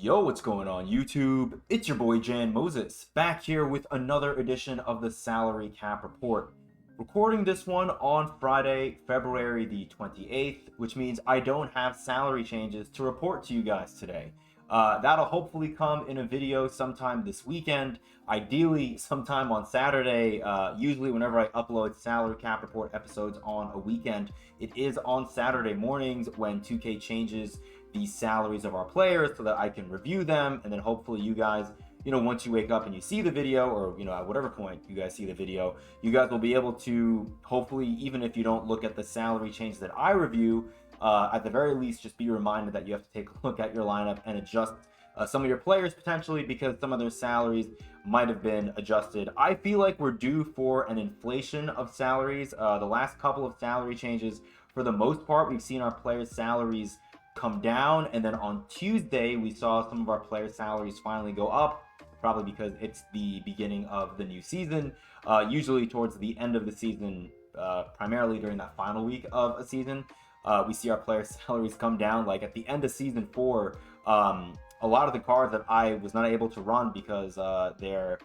Yo, what's going on YouTube? It's your boy Jan Moses, back here with another edition of the Salary Cap Report. Recording this one on Friday, February the 28th, which means I don't have salary changes to report to you guys today. That'll hopefully come in a video sometime this weekend, ideally sometime on Saturday. Usually whenever I upload Salary Cap Report episodes on a weekend, it is on Saturday mornings when 2K changes the salaries of our players so that I can review them, and then hopefully you guys, once you wake up and you see the video, or at whatever point you guys see the video, you guys will be able to hopefully, even if you don't look at the salary change that I review, at the very least just be reminded that you have to take a look at your lineup and adjust some of your players potentially, because some of their salaries might have been adjusted. I feel like we're due for an inflation of salaries. The last couple of salary changes, for the most part, we've seen our players' salaries come down, and then on Tuesday we saw some of our players' salaries finally go up, probably because it's the beginning of the new season. Usually towards the end of the season, primarily during that final week of a season, we see our players' salaries come down. Like at the end of season 4, a lot of the cards that I was not able to run because their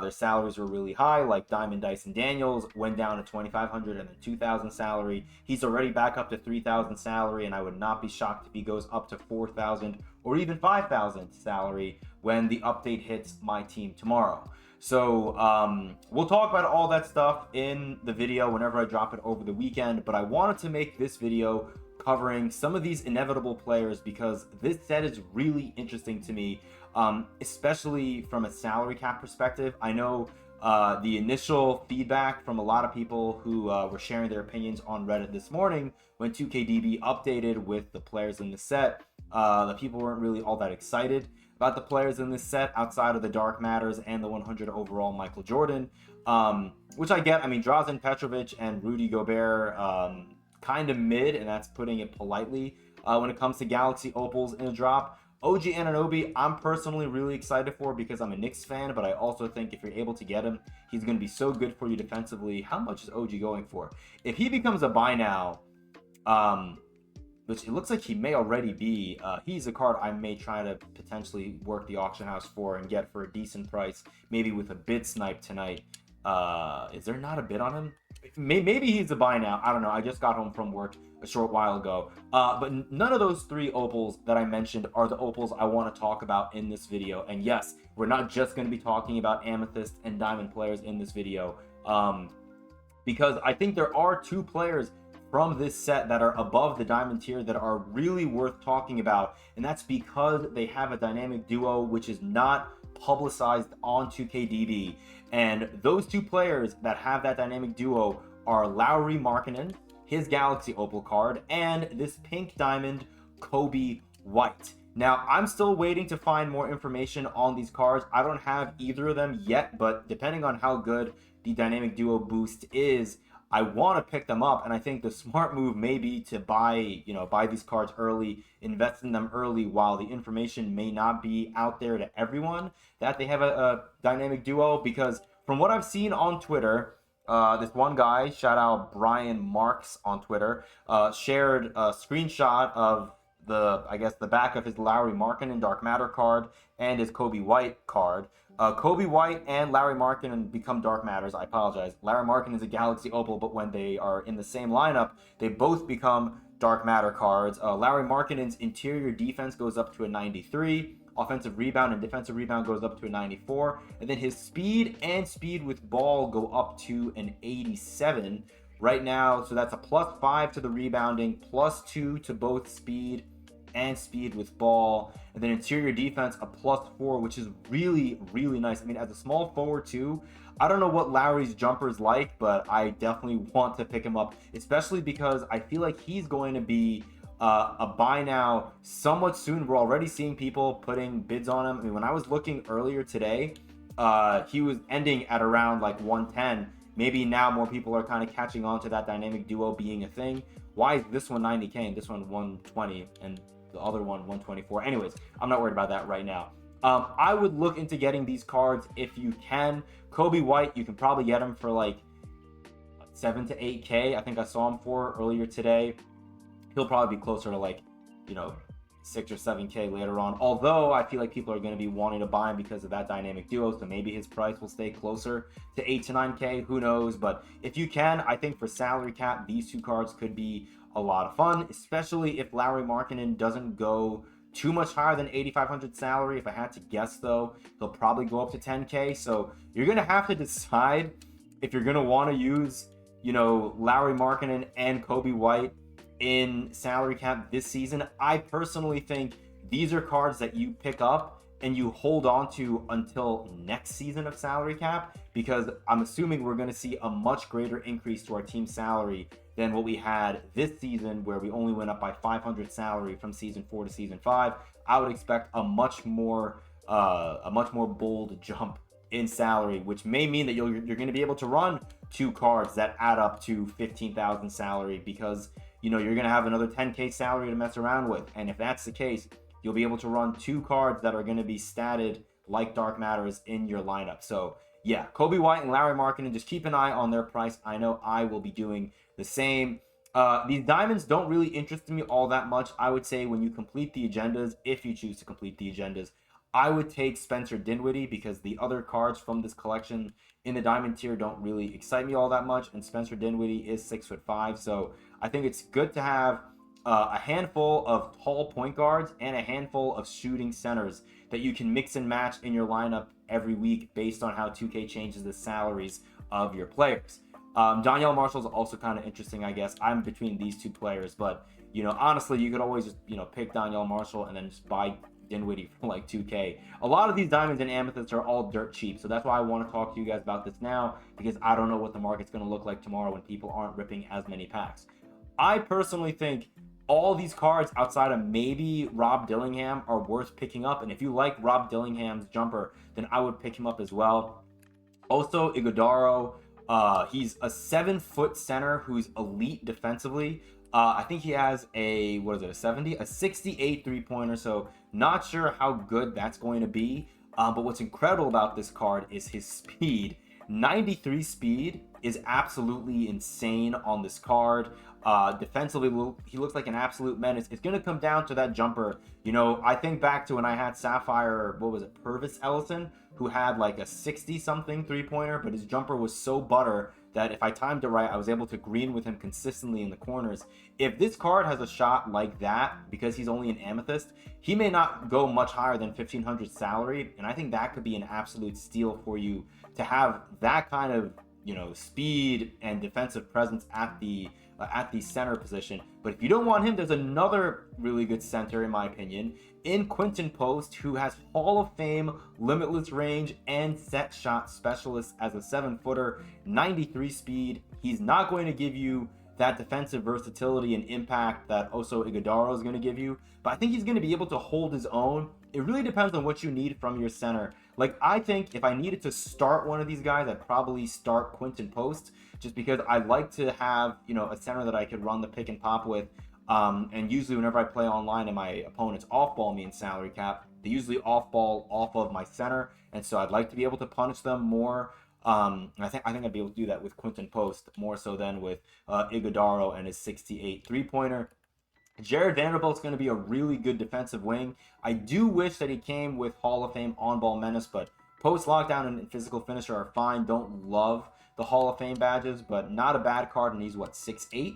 salaries were really high, like Diamond Dyson Daniels went down to 2,500 and then 2,000 salary. He's already back up to 3,000 salary, and I would not be shocked if he goes up to 4,000 or even 5,000 salary when the update hits MyTeam tomorrow. So we'll talk about all that stuff in the video whenever I drop it over the weekend, but I wanted to make this video covering some of these inevitable players because this set is really interesting to me, especially from a salary cap perspective. I know the initial feedback from a lot of people who were sharing their opinions on Reddit this morning when 2KDB updated with the players in the set. The people weren't really all that excited about the players in this set outside of the Dark Matters and the 100 overall Michael Jordan, which I get. I mean, Drazen Petrovic and Rudy Gobert, kind of mid, and that's putting it politely when it comes to Galaxy Opals in a drop. OG Anunoby, I'm personally really excited for because I'm a Knicks fan, but I also think if you're able to get him, he's going to be so good for you defensively. How much is OG going for? If he becomes a buy now, which it looks like he may already be, he's a card I may try to potentially work the auction house for and get for a decent price, maybe with a bid snipe tonight. Is there not a bid on him? Maybe he's a buy now. I don't know. I just got home from work a short while ago. But none of those three opals that I mentioned are the opals I want to talk about in this video. And yes, we're not just going to be talking about amethyst and diamond players in this video, because I think there are two players from this set that are above the diamond tier that are really worth talking about, and that's because they have a dynamic duo which is not publicized on 2KDB. And those two players that have that dynamic duo are Lauri Markkanen, his Galaxy Opal card, and this pink diamond Kobe White. Now, I'm still waiting to find more information on these cards. I don't have either of them yet, but depending on how good the dynamic duo boost is, I want to pick them up, and I think the smart move may be to buy these cards early, invest in them early while the information may not be out there to everyone that they have a dynamic duo, because from what I've seen on Twitter, this one guy, shout out Brian Marks on Twitter, shared a screenshot of the back of his Lauri Markkanen Dark Matter card and his Kobe White card. Kobe White and Lauri Markkanen become Dark Matters. I apologize. Lauri Markkanen is a Galaxy Opal, but when they are in the same lineup, they both become Dark Matter cards. Lauri Markkanen's interior defense goes up to a 93. Offensive rebound and defensive rebound goes up to a 94. And then his speed and speed with ball go up to an 87 right now. So that's a +5 to the rebounding, +2 to both speed and speed with ball, and then interior defense a +4, which is really, really nice. I mean, as a small forward too, I don't know what Lauri's jumper is like, but I definitely want to pick him up, especially because I feel like he's going to be a buy now somewhat soon. We're already seeing people putting bids on him. I mean, when I was looking earlier today, he was ending at around like 110. Maybe now more people are kind of catching on to that dynamic duo being a thing. Why is this one 90k and this one 120 and the other one 124? Anyways, I'm not worried about that right now. I would look into getting these cards if you can. Kobe White, you can probably get him for like 7 to 8k. I think I saw him for earlier today. He'll probably be closer to like 6 or 7K later on. Although I feel like people are going to be wanting to buy him because of that dynamic duo, so maybe his price will stay closer to 8 to 9K. Who knows? But if you can, I think for salary cap, these two cards could be a lot of fun, especially if Lauri Markkanen doesn't go too much higher than 8,500 salary. If I had to guess, though, he'll probably go up to 10K. So you're going to have to decide if you're going to want to use, Lauri Markkanen and Kobe White in salary cap this season. I personally think these are cards that you pick up and you hold on to until next season of salary cap, because I'm assuming we're going to see a much greater increase to our team salary than what we had this season, where we only went up by 500 salary from season 4 to season 5. I would expect a much more bold jump in salary, which may mean that you're going to be able to run two cards that add up to 15,000 salary, because you're going to have another 10K salary to mess around with. And if that's the case, you'll be able to run two cards that are going to be statted like Dark Matters in your lineup. So yeah, Kobe White and Lauri Markkanen, just keep an eye on their price. I know I will be doing the same. These diamonds don't really interest me all that much. I would say when you complete the agendas, if you choose to complete the agendas, I would take Spencer Dinwiddie, because the other cards from this collection in the diamond tier don't really excite me all that much, and Spencer Dinwiddie is 6'5", so I think it's good to have a handful of tall point guards and a handful of shooting centers that you can mix and match in your lineup every week based on how 2K changes the salaries of your players. Donyell Marshall is also kind of interesting, I guess. I'm between these two players, but honestly, you could always just pick Donyell Marshall and then just buy Dinwiddie for like 2K. A lot of these diamonds and amethysts are all dirt cheap, so that's why I want to talk to you guys about this now, because I don't know what the market's going to look like tomorrow when people aren't ripping as many packs. I personally think all these cards outside of maybe Rob Dillingham are worth picking up, and if you like Rob Dillingham's jumper, then I would pick him up as well. Also, Iguodaro, he's a 7-foot center who's elite defensively. I think he has a 68 three-pointer, so not sure how good that's going to be. But what's incredible about this card is his speed. 93 speed is absolutely insane on this card. Defensively, he looks like an absolute menace. It's going to come down to that jumper. I think back to when I had Sapphire, Purvis Ellison, who had like a 60-something three-pointer, but his jumper was so butter that if I timed it right, I was able to green with him consistently in the corners. If this card has a shot like that, because he's only an amethyst, he may not go much higher than 1,500 salary, and I think that could be an absolute steal for you to have that kind of speed and defensive presence at the center position. But if you don't want him, there's another really good center, in my opinion, in Quinton Post, who has Hall of Fame, limitless range, and set shot specialist as a 7-footer, 93 speed. He's not going to give you that defensive versatility and impact that Oso Iguodaro is going to give you, but I think he's going to be able to hold his own. It really depends on what you need from your center. Like, I think if I needed to start one of these guys, I'd probably start Quinton Post, just because I like to have, a center that I could run the pick and pop with. And usually whenever I play online and my opponents off-ball me in salary cap, they usually off-ball off of my center, and so I'd like to be able to punish them more. I think I'd be able to do that with Quinton Post more so than with Iguodaro and his 68 three-pointer. Jared Vanderbilt's going to be a really good defensive wing. I do wish that he came with Hall of Fame on-ball menace, but post lockdown and physical finisher are fine. Don't love the Hall of Fame badges, but not a bad card, and he's 6'8"?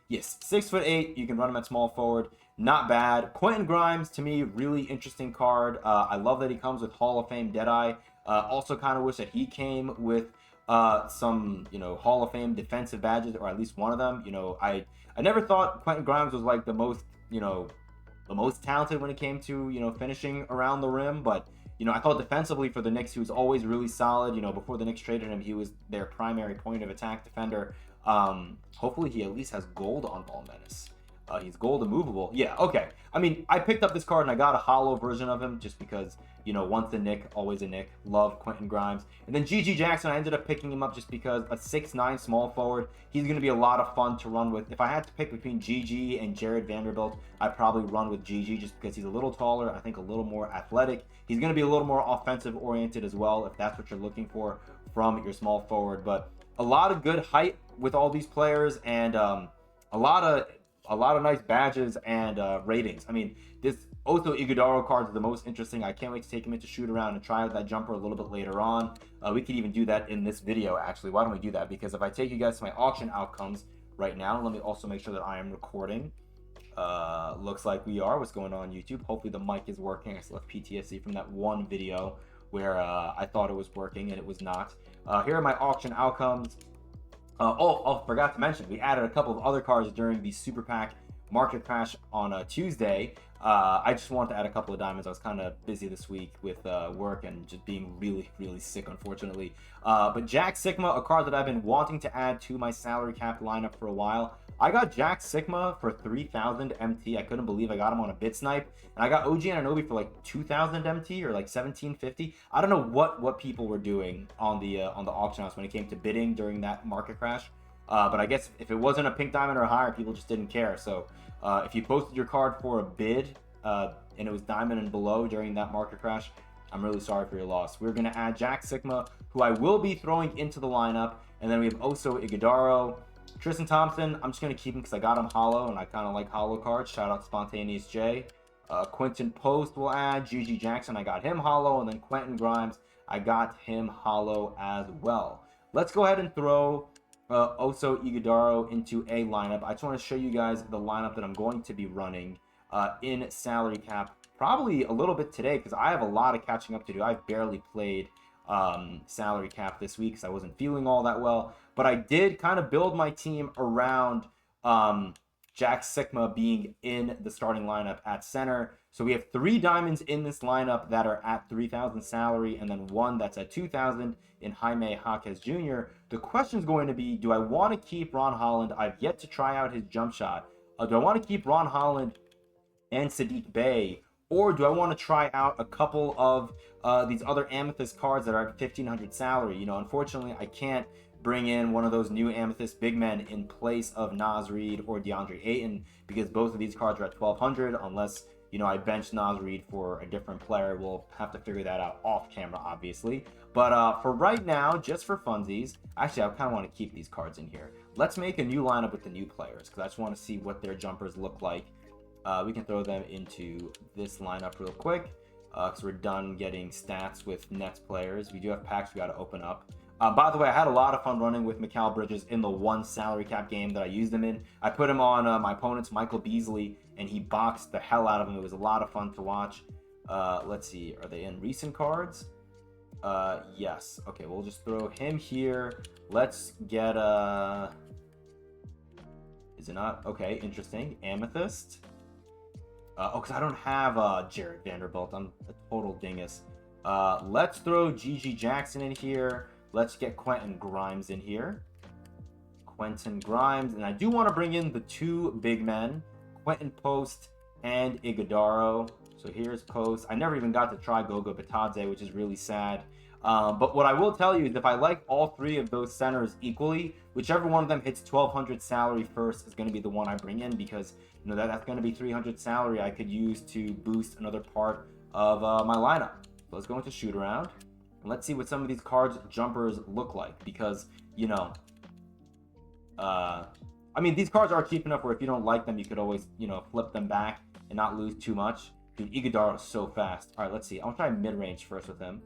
Yes, 6'8". You can run him at small forward. Not bad. Quentin Grimes, to me, really interesting card. I love that he comes with Hall of Fame Deadeye. Also kind of wish that he came with some, Hall of Fame defensive badges, or at least one of them. I never thought Quentin Grimes was like the most talented when it came to, finishing around the rim, but I thought defensively for the Knicks, he was always really solid. Before the Knicks traded him, he was their primary point of attack defender. Hopefully he at least has gold on ball menace. He's gold immovable. Yeah, okay. I mean, I picked up this card and I got a hollow version of him just because, once a Knick, always a Knick. Love Quentin Grimes. And then GG Jackson, I ended up picking him up just because a 6'9" small forward. He's going to be a lot of fun to run with. If I had to pick between GG and Jared Vanderbilt, I'd probably run with GG just because he's a little taller, I think a little more athletic. He's going to be a little more offensive oriented as well, if that's what you're looking for from your small forward. But a lot of good height with all these players, and a lot of nice badges and ratings. I mean, this Also, Iguodaro cards are the most interesting. I can't wait to take him into shoot around and try out that jumper a little bit later on. We could even do that in this video, actually. Why don't we do that? Because if I take you guys to my auction outcomes right now, let me also make sure that I am recording. Looks like we are. What's going on YouTube? Hopefully the mic is working. I still have PTSD from that one video where I thought it was working and it was not. Here are my auction outcomes. Forgot to mention, we added a couple of other cards during the Super Pack market crash on Tuesday. I just wanted to add a couple of diamonds. I was kind of busy this week with work and just being really, really sick, unfortunately. But Jack Sigma, a card that I've been wanting to add to my salary cap lineup for a while. I got Jack Sigma for 3,000 MT. I couldn't believe I got him on a bit snipe. And I got OG Anunoby for like 2,000 MT or like 1,750. I don't know what people were doing on the auction house when it came to bidding during that market crash. But I guess if it wasn't a pink diamond or higher, people just didn't care. So if you posted your card for a bid and it was diamond and below during that market crash, I'm really sorry for your loss. We're going to add Jack Sigma, who I will be throwing into the lineup. And then we have Oso Iguodaro. Tristan Thompson, I'm just going to keep him because I got him hollow, and I kind of like hollow cards. Shout out Spontaneous J. Quentin Post will add. Gigi Jackson, I got him hollow. And then Quentin Grimes, I got him hollow as well. Let's go ahead and throw Oso Iguodaro into a lineup. I just want to show you guys the lineup that I'm going to be running in salary cap probably a little bit today because I have a lot of catching up to do. I've barely played salary cap this week because I wasn't feeling all that well, but I did kind of build my team around Jack Sigma being in the starting lineup at center. So we have 3 diamonds in this lineup that are at 3,000 salary, and then 1 that's at 2,000 in Jaime Jaquez Jr. The question is going to be, do I want to keep Ron Holland? I've yet to try out his jump shot. Do I want to keep Ron Holland and Sadiq Bey, or do I want to try out a couple of these other Amethyst cards that are at 1,500 salary? You know, unfortunately, I can't bring in one of those new Amethyst big men in place of Naz Reid or DeAndre Ayton because both of these cards are at 1,200 unless, you know, I bench Naz Reid for a different player. We'll have to figure that out off camera, obviously. But for right now, just for funsies, actually, I kind of want to keep these cards in here. Let's make a new lineup with the new players because I just want to see what their jumpers look like. We can throw them into this lineup real quick because we're done getting stats with Nets players. We do have packs we got to open up. By the way, I had a lot of fun running with Mikal Bridges in the one salary cap game that I used him in. I put him on my opponent's Michael Beasley, and he boxed the hell out of him. It was a lot of fun to watch. Let's see. Are they in recent cards? Yes. Okay, we'll just throw him here. Let's get Is it not? Okay, interesting. Amethyst. Oh, because I don't have Jared Vanderbilt. I'm a total dingus. Let's throw Gigi Jackson in here. Let's get Quentin Grimes in here. Quentin Grimes. And I do want to bring in the 2 big men, Quentin Post and Iguodaro. So here's Post. I never even got to try Goga Bitadze, which is really sad. But what I will tell you is if I like all 3 of those centers equally, whichever one of them hits 1,200 salary first is going to be the one I bring in because, you know, that's going to be 300 salary I could use to boost another part of my lineup. So let's go into shoot around. And let's see what some of these cards jumpers look like because, you know, I mean, these cards are cheap enough where if you don't like them, you could always, you know, flip them back and not lose too much. Dude, Iguodaro is so fast. All right, let's see. I'll try mid-range first with him.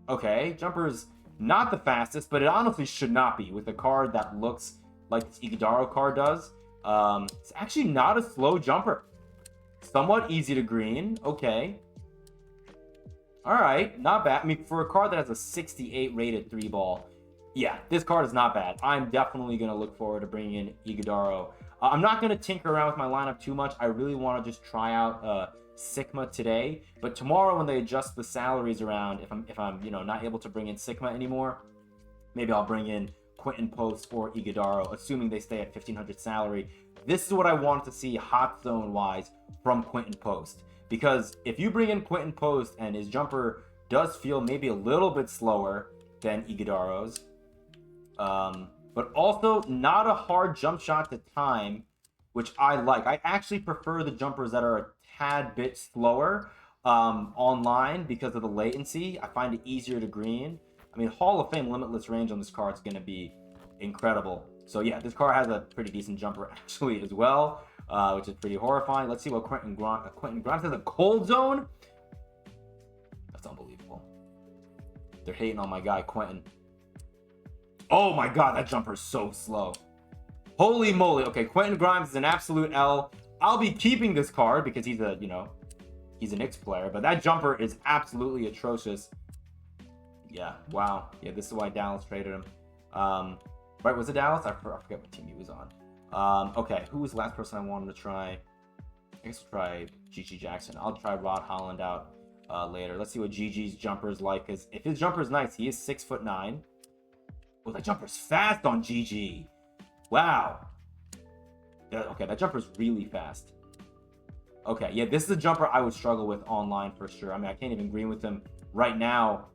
Okay, jumper's not the fastest, but it honestly should not be with a card that looks like this Iguodaro card does. It's actually not a slow jumper. Somewhat easy to green. Okay. All right, not bad. I mean, for a card that has a 68 rated 3-ball, yeah, this card is not bad. I'm definitely going to look forward to bringing in Iguodaro. I'm not going to tinker around with my lineup too much. I really want to just try out Sigma today, but tomorrow when they adjust the salaries around, if I'm you know, not able to bring in Sigma anymore, maybe I'll bring in Quentin Post or Iguodaro, assuming they stay at 1,500 salary. This is what I want to see hot zone wise from Quentin Post, because if you bring in Quentin Post and his jumper does feel maybe a little bit slower than Iguodaro's, but also not a hard jump shot to time, which I like. I actually prefer the jumpers that are a tad bit slower online because of the latency. I find it easier to green. I mean, Hall of Fame limitless range on this card is going to be incredible. So yeah, this card has a pretty decent jumper actually as well. which is pretty horrifying. Let's see what Quentin Grimes has a cold zone. That's unbelievable. They're hating on my guy, Quentin. Oh my god, that jumper is so slow. Holy moly. Okay, Quentin Grimes is an absolute L. I'll be keeping this card because he's a, he's a Knicks player, but that jumper is absolutely atrocious. Yeah, wow. Yeah, this is why Dallas traded him. Right, was it Dallas? I forget what team he was on. Okay, who was the last person I wanted to try? I guess we'll try Gigi Jackson. I'll try Rod Holland out later. Let's see what Gigi's jumper is like, because if his jumper is nice, he is 6'9". Oh, that jumper's fast on Gigi. Wow. Okay, that jumper's really fast. Okay, yeah, this is a jumper I would struggle with online for sure. I mean, I can't even green with him right now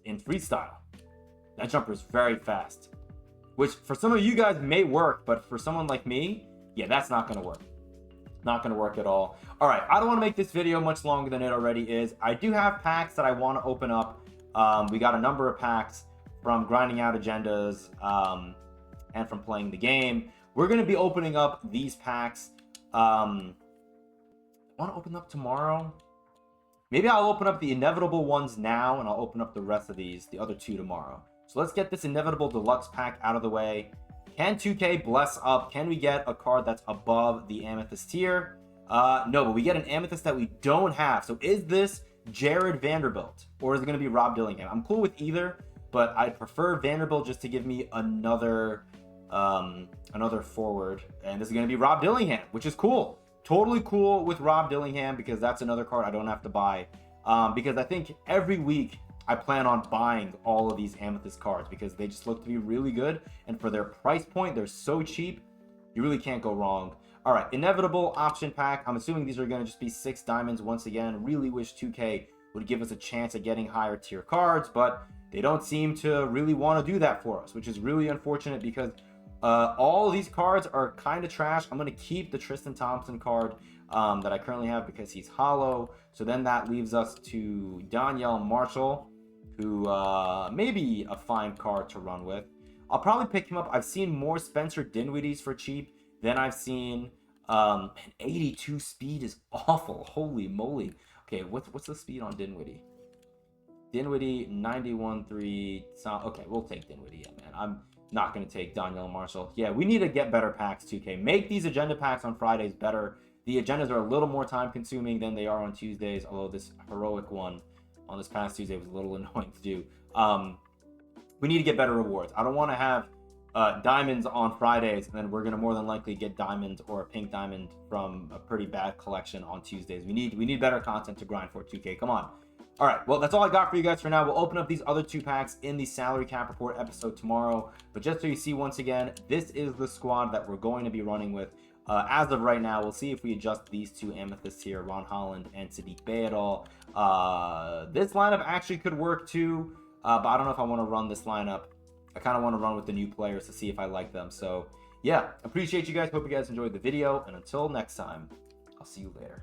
in freestyle. That jumper is very fast, which for some of you guys may work, but for someone like me, yeah, that's not going to work. Not going to work at all. All right, I don't want to make this video much longer than it already is. I do have packs that I want to open up. We got a number of packs from grinding out agendas and from playing the game. We're going to be opening up these packs. I want to open up tomorrow. Maybe I'll open up the inevitable ones now, and I'll open up the rest of these, the other two, tomorrow. So let's get this inevitable deluxe pack out of the way. Can 2K bless up? Can we get a card that's above the amethyst tier? No, but we get an amethyst that we don't have. So is this Jared Vanderbilt, or is it going to be Rob Dillingham? I'm cool with either, but I'd prefer Vanderbilt just to give me another forward. And this is going to be Rob Dillingham, which is cool. Totally cool with Rob Dillingham, because that's another card I don't have to buy. Because I think every week I plan on buying all of these amethyst cards because they just look to be really good. And for their price point, they're so cheap. You really can't go wrong. All right, inevitable option pack. I'm assuming these are going to just be 6 diamonds once again. Really wish 2K would give us a chance at getting higher tier cards, but they don't seem to really want to do that for us, which is really unfortunate because all of these cards are kind of trash. I'm going to keep the Tristan Thompson card that I currently have because he's hollow. So then that leaves us to Danielle Marshall, who may be a fine card to run with. I'll probably pick him up. I've seen more Spencer Dinwiddie's for cheap than I've seen. 82 speed is awful. Holy moly. Okay, what's the speed on Dinwiddie? Dinwiddie 91.3. Okay, we'll take Dinwiddie. Yeah, man. I'm not going to take Danielle Marshall. Yeah, we need to get better packs, 2K. Make these agenda packs on Fridays better. The agendas are a little more time consuming than they are on Tuesdays, although this heroic one on this past Tuesday was a little annoying to do. We need to get better rewards. I don't want to have diamonds on Fridays, and then we're going to more than likely get diamonds or a pink diamond from a pretty bad collection on Tuesdays. We need better content to grind for, 2K. Come on. All right, well, that's all I got for you guys for now. We'll open up these other 2 packs in the salary cap report episode tomorrow. But just so you see, once again, this is the squad that we're going to be running with. As of right now, we'll see if we adjust these 2 amethysts here, Ron Holland and Sadiq Bey at all. This lineup actually could work too, but I don't know if I want to run this lineup. I kind of want to run with the new players to see if I like them. So, yeah, appreciate you guys. Hope you guys enjoyed the video. And until next time, I'll see you later.